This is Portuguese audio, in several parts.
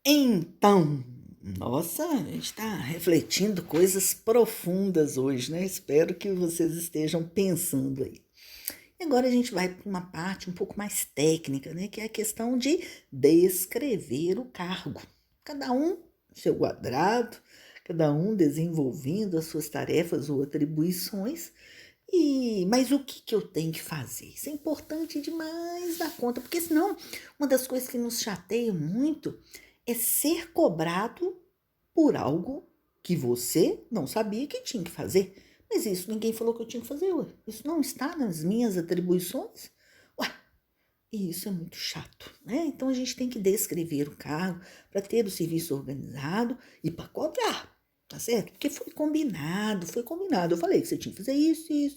Então, nossa, a gente está refletindo coisas profundas hoje, né? Espero que vocês estejam pensando aí. E agora a gente vai para uma parte um pouco mais técnica, né? Que é a questão de descrever o cargo. Cada um seu quadrado, cada um desenvolvendo as suas tarefas ou atribuições. Mas o que eu tenho que fazer? Isso é importante demais da conta, porque senão uma das coisas que nos chateia muito é ser cobrado por algo que você não sabia que tinha que fazer. Mas isso ninguém falou que eu tinha que fazer, ué. Isso não está nas minhas atribuições. Ué, e isso é muito chato, né? Então a gente tem que descrever o cargo para ter o serviço organizado e para cobrar, tá certo? Porque foi combinado, foi combinado. Eu falei que você tinha que fazer isso, e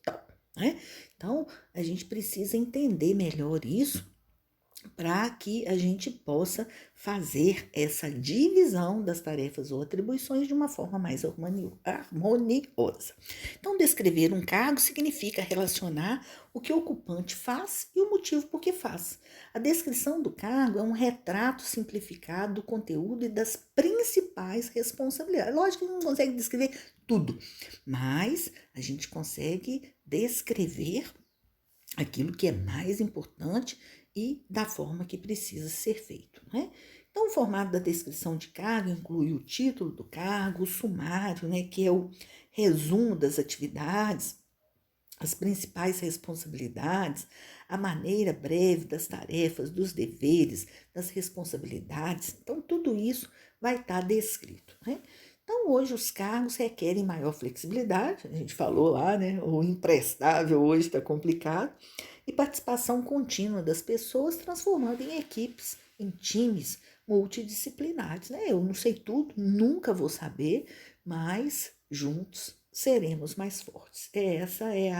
tal, né? Então a gente precisa entender melhor isso para que a gente possa fazer essa divisão das tarefas ou atribuições de uma forma mais harmoniosa. Então, descrever um cargo significa relacionar o que o ocupante faz e o motivo por que faz. A descrição do cargo é um retrato simplificado do conteúdo e das principais responsabilidades. Lógico que não consegue descrever tudo, mas a gente consegue descrever aquilo que é mais importante e da forma que precisa ser feito, né? Então, o formato da descrição de cargo inclui o título do cargo, o sumário, né, que é o resumo das atividades, as principais responsabilidades, a maneira breve das tarefas, dos deveres, das responsabilidades. Então, tudo isso vai estar descrito, né? Então, hoje os cargos requerem maior flexibilidade, a gente falou lá, né? O imprestável hoje está complicado, e participação contínua das pessoas, transformando em equipes, em times multidisciplinares, né? Eu não sei tudo, nunca vou saber, mas juntos seremos mais fortes. Essa é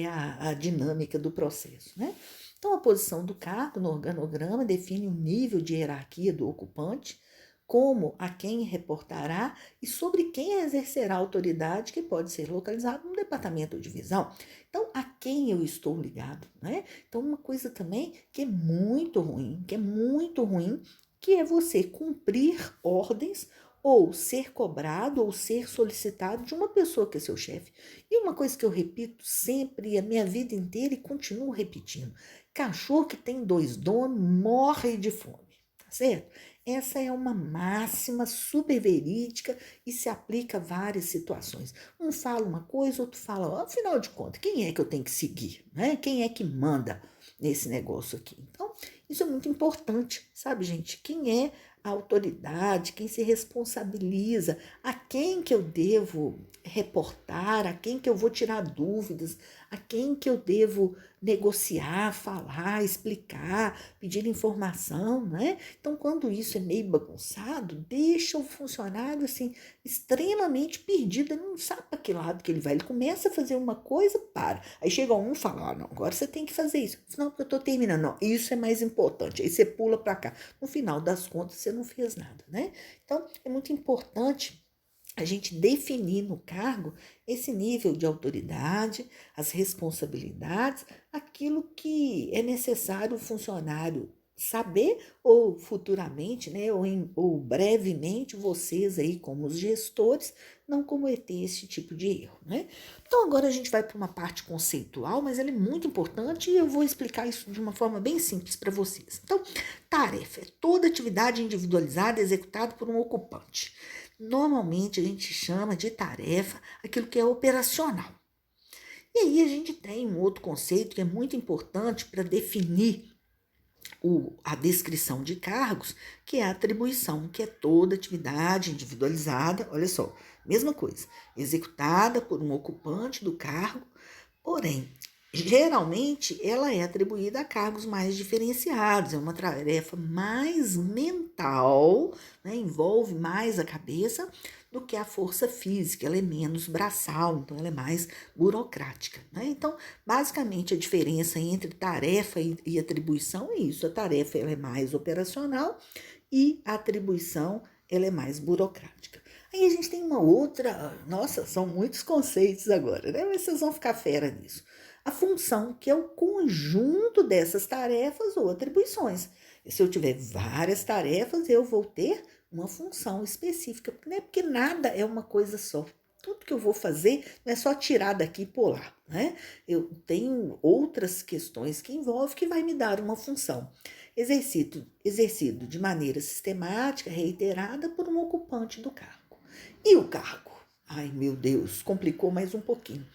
a dinâmica do processo, né? Então, a posição do cargo no organograma define o nível de hierarquia do ocupante, como a quem reportará e sobre quem exercerá a autoridade, que pode ser localizado no departamento ou divisão. Então, a quem eu estou ligado, né? Então, uma coisa também que é muito ruim, que é você cumprir ordens ou ser cobrado ou ser solicitado de uma pessoa que é seu chefe. E uma coisa que eu repito sempre a minha vida inteira e continuo repetindo: cachorro que tem dois donos morre de fome, tá certo? Essa é uma máxima super verídica e se aplica a várias situações. Um fala uma coisa, outro fala, afinal de contas, quem é que eu tenho que seguir, né? Quem é que manda nesse negócio aqui? Então, isso é muito importante, sabe, gente? Quem é a autoridade, quem se responsabiliza, a quem que eu devo reportar, a quem que eu vou tirar dúvidas, a quem que eu devo negociar, falar, explicar, pedir informação, né? Então, quando isso é meio bagunçado, deixa o funcionário assim extremamente perdido, ele não sabe para que lado que ele vai. Ele começa a fazer uma coisa, para. Aí chega um e fala: não, agora você tem que fazer isso. Não, porque eu estou terminando. Não, isso é mais importante. Aí você pula para cá. No final das contas, você não fez nada, né? Então, é muito importante a gente definir no cargo esse nível de autoridade, as responsabilidades, aquilo que é necessário o funcionário saber, ou futuramente, né, ou brevemente, vocês aí como os gestores não cometer esse tipo de erro, né? Então agora a gente vai para uma parte conceitual, mas ela é muito importante e eu vou explicar isso de uma forma bem simples para vocês. Então, tarefa é toda atividade individualizada executada por um ocupante. Normalmente a gente chama de tarefa aquilo que é operacional. E aí a gente tem um outro conceito que é muito importante para definir a descrição de cargos, que é a atribuição, que é toda atividade individualizada, olha só, mesma coisa, executada por um ocupante do cargo, porém, geralmente ela é atribuída a cargos mais diferenciados, é uma tarefa mais mental, né, envolve mais a cabeça do que a força física, ela é menos braçal, então ela é mais burocrática, né? Então, basicamente, a diferença entre tarefa e atribuição é isso, a tarefa ela é mais operacional e a atribuição ela é mais burocrática. Aí a gente tem uma outra, nossa, são muitos conceitos agora, né? Mas vocês vão ficar fera nisso. A função, que é o conjunto dessas tarefas ou atribuições. Se eu tiver várias tarefas, eu vou ter uma função específica, né? Porque nada é uma coisa só. Tudo que eu vou fazer não é só tirar daqui e pular, né? Eu tenho outras questões que envolvem que vai me dar uma função. Exercido de maneira sistemática, reiterada por um ocupante do cargo. E o cargo? Ai, meu Deus, complicou mais um pouquinho.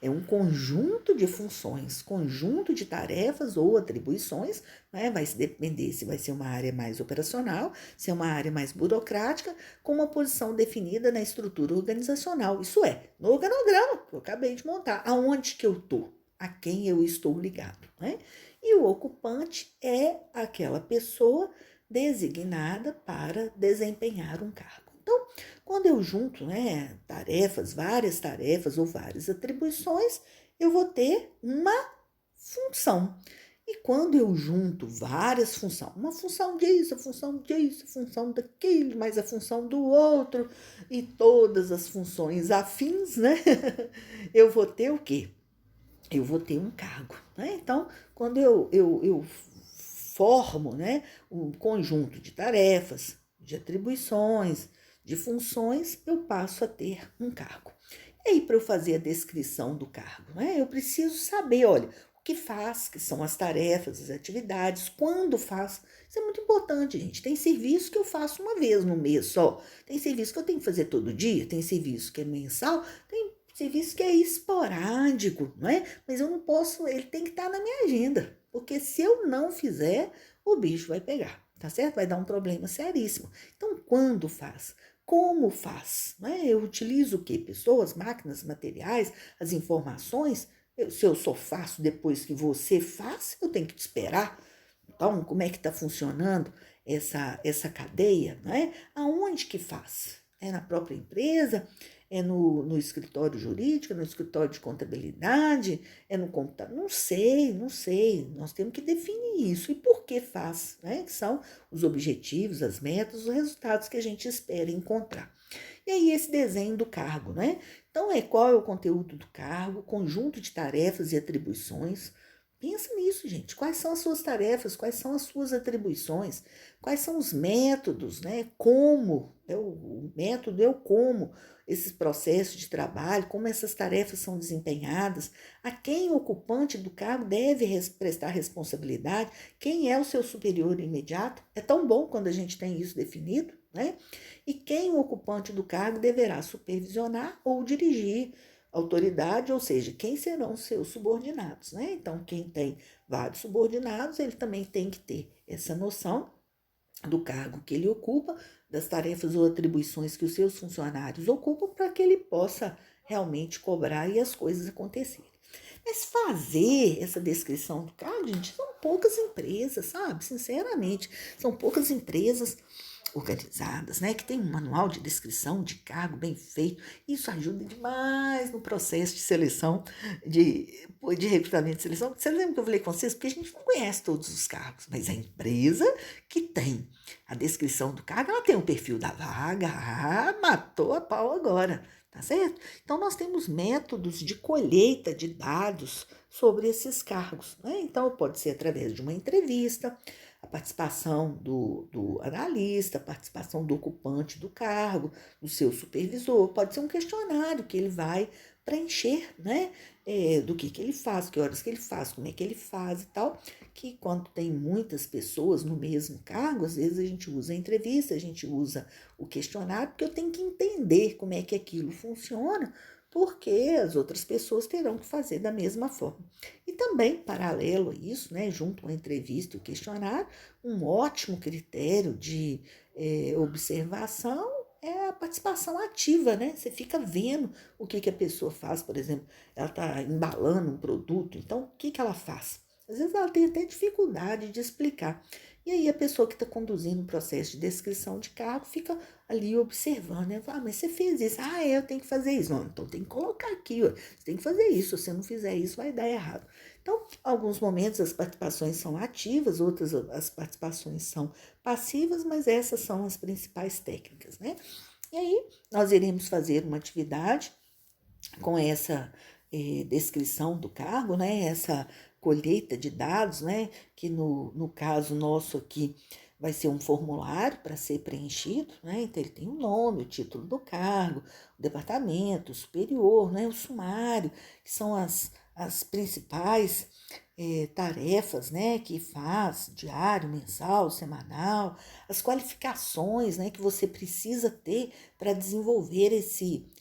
É um conjunto de funções, conjunto de tarefas ou atribuições, né? Vai se depender se vai ser uma área mais operacional, se é uma área mais burocrática, com uma posição definida na estrutura organizacional. Isso é, no organograma que eu acabei de montar, aonde que eu estou, a quem eu estou ligado, né? E o ocupante é aquela pessoa designada para desempenhar um cargo. Então, quando eu junto, né, tarefas, várias tarefas ou várias atribuições, eu vou ter uma função. E quando eu junto várias funções, uma função disso, a função daquilo, mais a função do outro, e todas as funções afins, né? Eu vou ter o quê? Eu vou ter um cargo, né? Então, quando eu formo, né, um conjunto de tarefas, de atribuições, de funções, eu passo a ter um cargo. E aí, para eu fazer a descrição do cargo, né, eu preciso saber, olha, o que faz, que são as tarefas, as atividades, quando faz. Isso é muito importante, gente. Tem serviço que eu faço uma vez no mês só. Tem serviço que eu tenho que fazer todo dia, tem serviço que é mensal, tem serviço que é esporádico, não é? Mas eu não posso, ele tem que estar na minha agenda, porque se eu não fizer, o bicho vai pegar, tá certo? Vai dar um problema seríssimo. Então, quando faz? Como faz? Né? Eu utilizo o quê? Pessoas, máquinas, materiais, as informações. Se eu só faço depois que você faz, eu tenho que te esperar. Então, como é que está funcionando essa cadeia? Né? Aonde que faz? É na própria empresa? É no escritório jurídico, no escritório de contabilidade, é no computador? Não sei, não sei. Nós temos que definir isso. E por que faz? Né? Que são os objetivos, as metas, os resultados que a gente espera encontrar. E aí esse desenho do cargo, né? Então, qual é o conteúdo do cargo, conjunto de tarefas e atribuições. Pensa nisso, gente. Quais são as suas tarefas? Quais são as suas atribuições? Quais são os métodos, né? Como, o método é o como esses processos de trabalho, como essas tarefas são desempenhadas, a quem o ocupante do cargo deve prestar responsabilidade, quem é o seu superior imediato. É tão bom quando a gente tem isso definido, né? E quem o ocupante do cargo deverá supervisionar ou dirigir autoridade, ou seja, quem serão seus subordinados, né? Então, quem tem vários subordinados, ele também tem que ter essa noção do cargo que ele ocupa, das tarefas ou atribuições que os seus funcionários ocupam, para que ele possa realmente cobrar e as coisas acontecerem. Mas fazer essa descrição do cargo, gente, são poucas empresas, sabe? Sinceramente, são poucas empresas organizadas, né, que tem um manual de descrição de cargo bem feito. Isso ajuda demais no processo de seleção, de recrutamento e seleção. Você lembra que eu falei com vocês? Porque a gente não conhece todos os cargos, mas a empresa que tem a descrição do cargo, ela tem o perfil da vaga, matou a pau agora, tá certo? Então, nós temos métodos de colheita de dados sobre esses cargos, né? Então, pode ser através de uma entrevista, a participação do analista, a participação do ocupante do cargo, do seu supervisor. Pode ser um questionário que ele vai preencher, né? Do que ele faz, que horas que ele faz, como é que ele faz e tal. Que quando tem muitas pessoas no mesmo cargo, às vezes a gente usa a entrevista, a gente usa o questionário, porque eu tenho que entender como é que aquilo funciona, porque as outras pessoas terão que fazer da mesma forma. E também, paralelo a isso, né, junto à entrevista e o questionário, um ótimo critério de observação é a participação ativa, né? Você fica vendo o que a pessoa faz, por exemplo, ela está embalando um produto, então o que ela faz? Às vezes ela tem até dificuldade de explicar. E aí a pessoa que está conduzindo o processo de descrição de cargo fica ali observando, né? Ah, mas você fez isso. Ah, eu tenho que fazer isso. Não, então tem que colocar aqui, ó. Você tem que fazer isso. Se você não fizer isso, vai dar errado. Então, alguns momentos as participações são ativas, outras as participações são passivas, mas essas são as principais técnicas, né? E aí, nós iremos fazer uma atividade com essa descrição do cargo, né? Essa colheita de dados, né? Que no caso nosso aqui vai ser um formulário para ser preenchido, né? Então ele tem o nome, o título do cargo, o departamento, o superior, né? O sumário, que são as principais tarefas, né, que faz, diário, mensal, semanal, as qualificações, né, que você precisa ter para desenvolver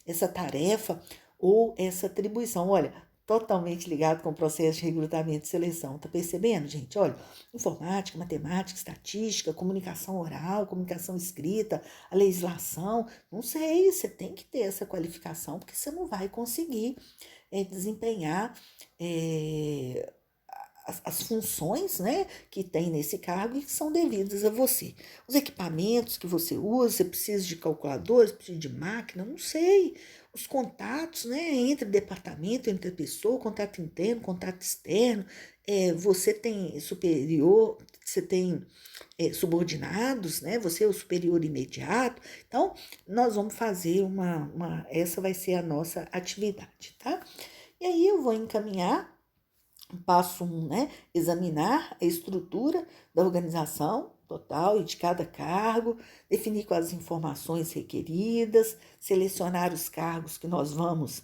essa tarefa ou essa atribuição. Olha, totalmente ligado com o processo de recrutamento e seleção. Tá percebendo, gente? Olha, informática, matemática, estatística, comunicação oral, comunicação escrita, a legislação, não sei, você tem que ter essa qualificação, porque você não vai conseguir desempenhar as funções, né, que tem nesse cargo e que são devidas a você. Os equipamentos que você usa, você precisa de calculadores, precisa de máquina, não sei. Os contatos, né, entre departamento, entre pessoa, contato interno, contato externo. Você tem superior, você tem subordinados, né? Você é o superior imediato. Então, nós vamos fazer essa vai ser a nossa atividade, tá? E aí eu vou encaminhar. Passo 1, né? Examinar a estrutura da organização total e de cada cargo, definir quais as informações requeridas, selecionar os cargos que nós vamos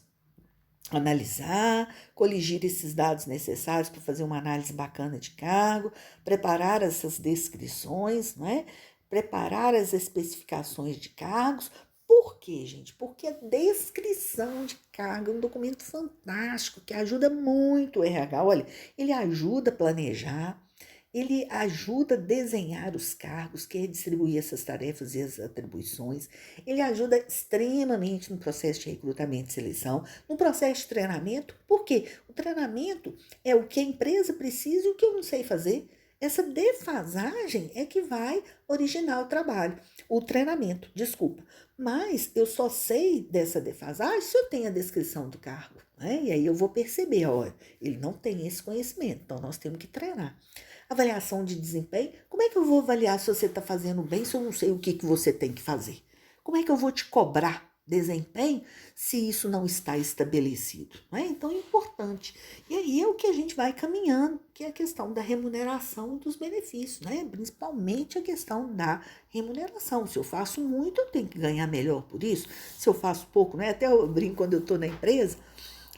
analisar, coligir esses dados necessários para fazer uma análise bacana de cargo, preparar essas descrições, né? Preparar as especificações de cargos. Por quê, gente? Porque a descrição de cargo é um documento fantástico que ajuda muito o RH. Olha, ele ajuda a planejar, ele ajuda a desenhar os cargos, que é distribuir essas tarefas e as atribuições. Ele ajuda extremamente no processo de recrutamento e seleção, no processo de treinamento. Por quê? O treinamento é o que a empresa precisa e o que eu não sei fazer. Essa defasagem é que vai originar o treinamento, desculpa. Mas eu só sei dessa defasagem se eu tenho a descrição do cargo, né? E aí eu vou perceber, olha, ele não tem esse conhecimento, então nós temos que treinar. Avaliação de desempenho, como é que eu vou avaliar se você está fazendo bem se eu não sei o que você tem que fazer? Como é que eu vou te cobrar desempenho se isso não está estabelecido? Né? Então é importante. E aí é o que a gente vai caminhando, que é a questão da remuneração dos benefícios, né? Principalmente a questão da remuneração. Se eu faço muito, eu tenho que ganhar melhor por isso. Se eu faço pouco, né? Até eu brinco quando eu estou na empresa,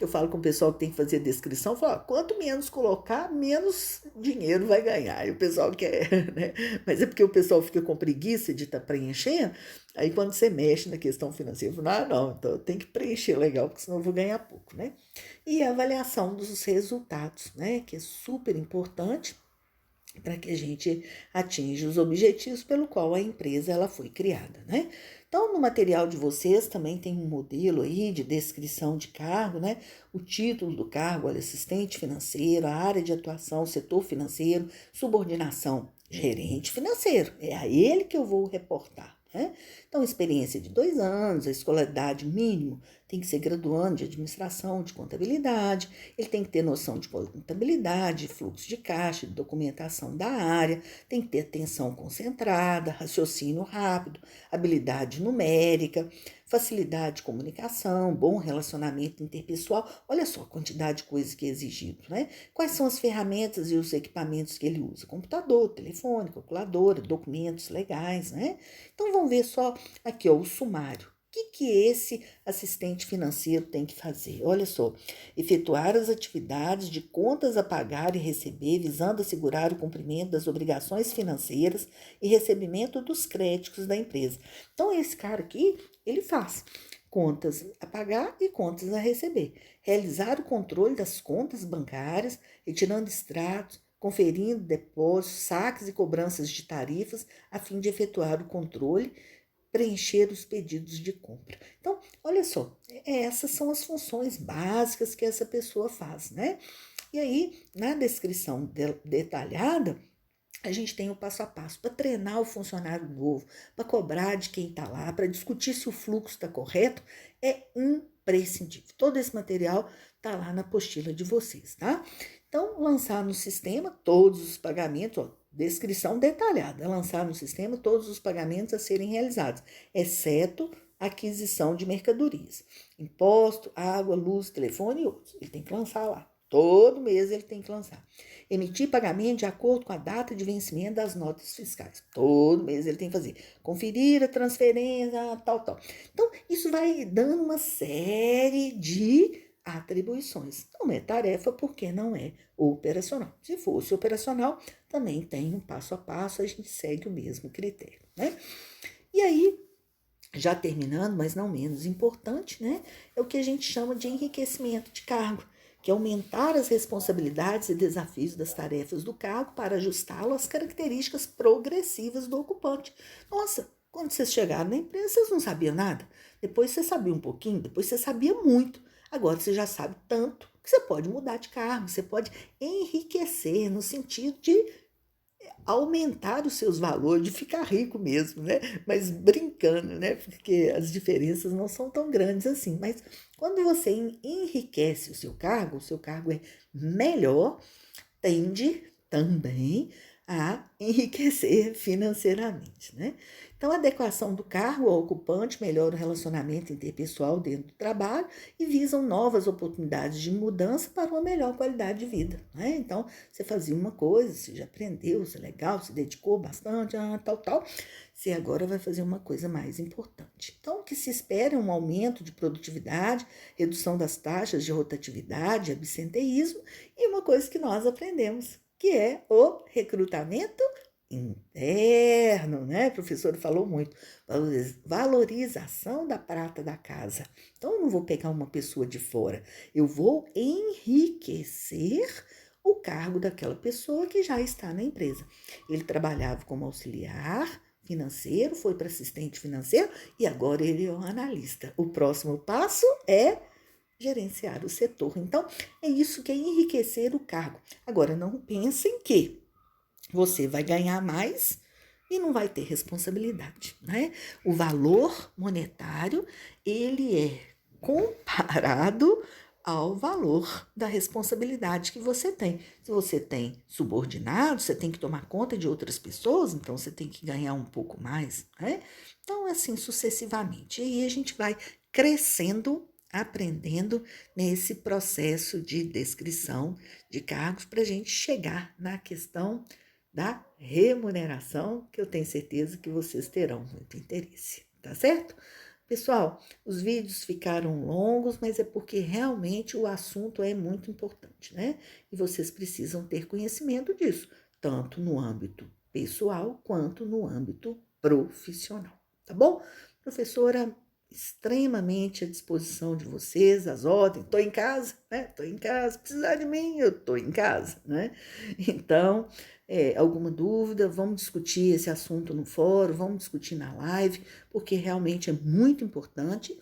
eu falo com o pessoal que tem que fazer a descrição, eu falo, quanto menos colocar, menos dinheiro vai ganhar. E o pessoal quer, né? Mas é porque o pessoal fica com preguiça de estar preenchendo, aí quando você mexe na questão financeira, eu falo, não, então eu tenho que preencher legal, porque senão eu vou ganhar pouco, né? E a avaliação dos resultados, né? Que é super importante para que a gente atinja os objetivos pelo qual a empresa ela foi criada, né? Então, no material de vocês também tem um modelo aí de descrição de cargo, né? O título do cargo, olha, assistente financeiro, a área de atuação, setor financeiro, subordinação, gerente financeiro. É a ele que eu vou reportar, né? Então, experiência de 2 anos, a escolaridade mínimo tem que ser graduando de administração, de contabilidade, ele tem que ter noção de contabilidade, fluxo de caixa, de documentação da área, tem que ter atenção concentrada, raciocínio rápido, habilidade numérica, facilidade de comunicação, bom relacionamento interpessoal. Olha só a quantidade de coisas que é exigido, né? Quais são as ferramentas e os equipamentos que ele usa? Computador, telefone, calculadora, documentos legais, né? Então, vamos ver só aqui, ó, o sumário. O que esse assistente financeiro tem que fazer? Olha só, efetuar as atividades de contas a pagar e receber, visando assegurar o cumprimento das obrigações financeiras e recebimento dos créditos da empresa. Então, esse cara aqui, ele faz contas a pagar e contas a receber. Realizar o controle das contas bancárias, retirando extratos, conferindo depósitos, saques e cobranças de tarifas, a fim de efetuar o controle, preencher os pedidos de compra. Então, olha só, essas são as funções básicas que essa pessoa faz, né? E aí, na descrição detalhada, a gente tem o passo a passo para treinar o funcionário novo, para cobrar de quem está lá, para discutir se o fluxo está correto, é imprescindível. Todo esse material está lá na apostila de vocês, tá? Então, lançar no sistema todos os pagamentos, ó, descrição detalhada, lançar no sistema todos os pagamentos a serem realizados, exceto aquisição de mercadorias, imposto, água, luz, telefone e outros. Ele tem que lançar lá. Todo mês ele tem que lançar. Emitir pagamento de acordo com a data de vencimento das notas fiscais. Todo mês ele tem que fazer. Conferir a transferência, tal, tal. Então, isso vai dando uma série de atribuições. Não é tarefa porque não é operacional. Se fosse operacional, também tem um passo a passo, a gente segue o mesmo critério, né? E aí, já terminando, mas não menos importante, né? É o que a gente chama de enriquecimento de cargo, que é aumentar as responsabilidades e desafios das tarefas do cargo para ajustá-lo às características progressivas do ocupante. Nossa, quando vocês chegaram na empresa, vocês não sabiam nada. Depois você sabia um pouquinho, depois você sabia muito. Agora você já sabe tanto que você pode mudar de cargo, você pode enriquecer no sentido de aumentar os seus valores, de ficar rico mesmo, né? Mas brincando, né? Porque as diferenças não são tão grandes assim. Mas quando você enriquece o seu cargo é melhor, tende também a enriquecer financeiramente, né? Então, a adequação do cargo ao ocupante melhora o relacionamento interpessoal dentro do trabalho e visam novas oportunidades de mudança para uma melhor qualidade de vida, né? Então, você fazia uma coisa, você já aprendeu, você é legal, se dedicou bastante, tal, tal. Você agora vai fazer uma coisa mais importante. Então, o que se espera é um aumento de produtividade, redução das taxas de rotatividade, absenteísmo e uma coisa que nós aprendemos, que é o recrutamento interno, né? O professor falou muito, valorização da prata da casa. Então, eu não vou pegar uma pessoa de fora, eu vou enriquecer o cargo daquela pessoa que já está na empresa. Ele trabalhava como auxiliar financeiro, foi para assistente financeiro e agora ele é um analista. O próximo passo é gerenciar o setor. Então, é isso que é enriquecer o cargo. Agora, não pensem que você vai ganhar mais e não vai ter responsabilidade, né? O valor monetário, ele é comparado ao valor da responsabilidade que você tem. Se você tem subordinado, você tem que tomar conta de outras pessoas, então você tem que ganhar um pouco mais, né? Então, assim, sucessivamente. E aí a gente vai crescendo, aprendendo nesse processo de descrição de cargos para a gente chegar na questão da remuneração, que eu tenho certeza que vocês terão muito interesse, tá certo? Pessoal, os vídeos ficaram longos, mas é porque realmente o assunto é muito importante, né? E vocês precisam ter conhecimento disso, tanto no âmbito pessoal quanto no âmbito profissional, tá bom? Professora, extremamente à disposição de vocês, as ordens, tô em casa, né? Tô em casa, precisar de mim, eu tô em casa, né? Então, alguma dúvida, vamos discutir esse assunto no fórum, vamos discutir na live, porque realmente é muito importante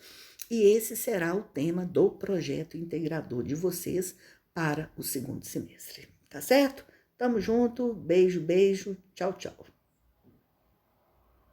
e esse será o tema do projeto integrador de vocês para o segundo semestre, tá certo? Tamo junto, beijo, beijo, tchau, tchau.